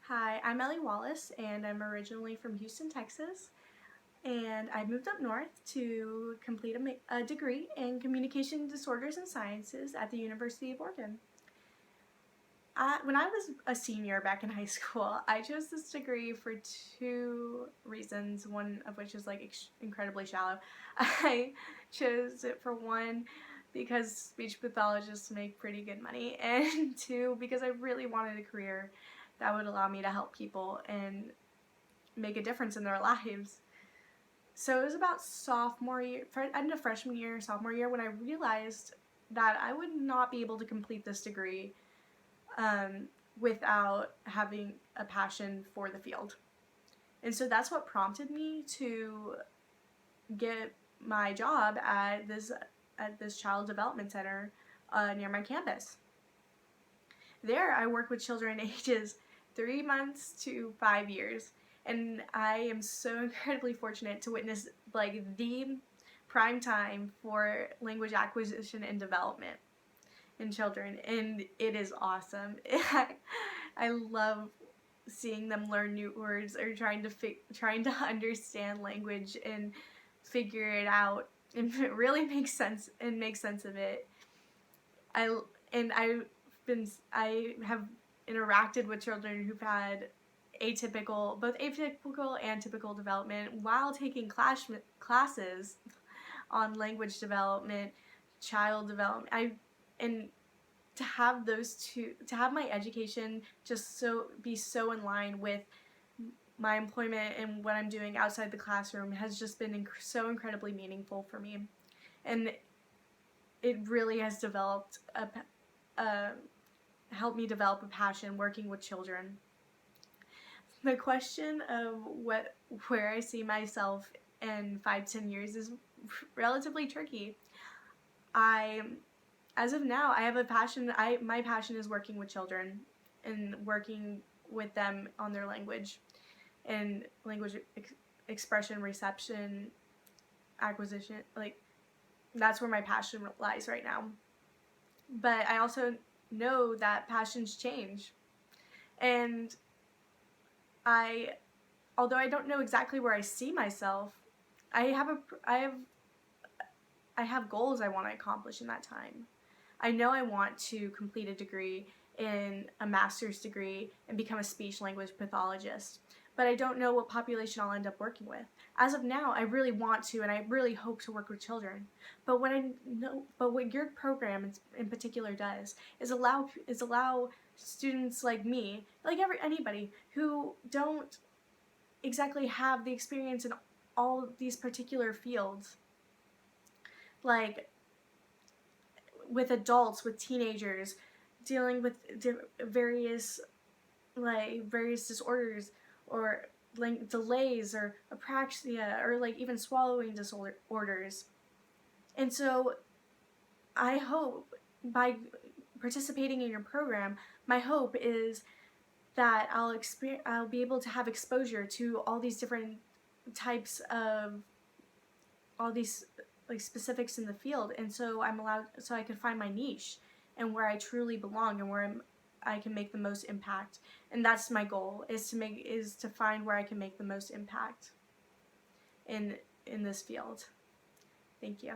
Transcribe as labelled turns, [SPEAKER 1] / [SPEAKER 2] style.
[SPEAKER 1] Hi, I'm Ellie Wallace, and I'm originally from Houston, Texas, and I moved up north to complete a degree in Communication Disorders and Sciences at the University of Oregon. When I was a senior back in high school, I chose this degree for two reasons, one of which is incredibly shallow. I chose it for one, because speech pathologists make pretty good money, and two, because I really wanted a career that would allow me to help people and make a difference in their lives. So it was about end of freshman year, sophomore year, when I realized that I would not be able to complete this degree without having a passion for the field. And so that's what prompted me to get my job at this child development center near my campus. There I work with children ages 3 months to 5 years, and I am so incredibly fortunate to witness the prime time for language acquisition and development in children, and it is awesome. I love seeing them learn new words or trying to understand language and figure it out and really make sense of it. I have interacted with children who've had both atypical and typical development while taking classes on language development, child development. And to have to have my education just be so in line with my employment and what I'm doing outside the classroom has just been so incredibly meaningful for me, and it really has helped me develop a passion working with children. The question of where I see myself in 5-10 years is relatively tricky. As of now, I have a passion. My passion is working with children and working with them on their language and language expression, reception, acquisition. That's where my passion lies right now. But I also know that passions change, and although I don't know exactly where I see myself, I have goals I want to accomplish in that time. I know I want to complete a degree in a master's degree and become a speech language pathologist, but I don't know what population I'll end up working with. As of now, I really want to, and I really hope to work with children. But what your program in particular does is allow students like me, anybody who don't exactly have the experience in all these particular fields, like with adults, with teenagers, dealing with various disorders or delays or apraxia or even swallowing disorders. And so I hope by participating in your program, my hope is that I'll be able to have exposure to all these different types of all these specifics in the field, and so I can find my niche and where I truly belong and where I can make the most impact. And that's my goal, is to find where I can make the most impact in this field. Thank you.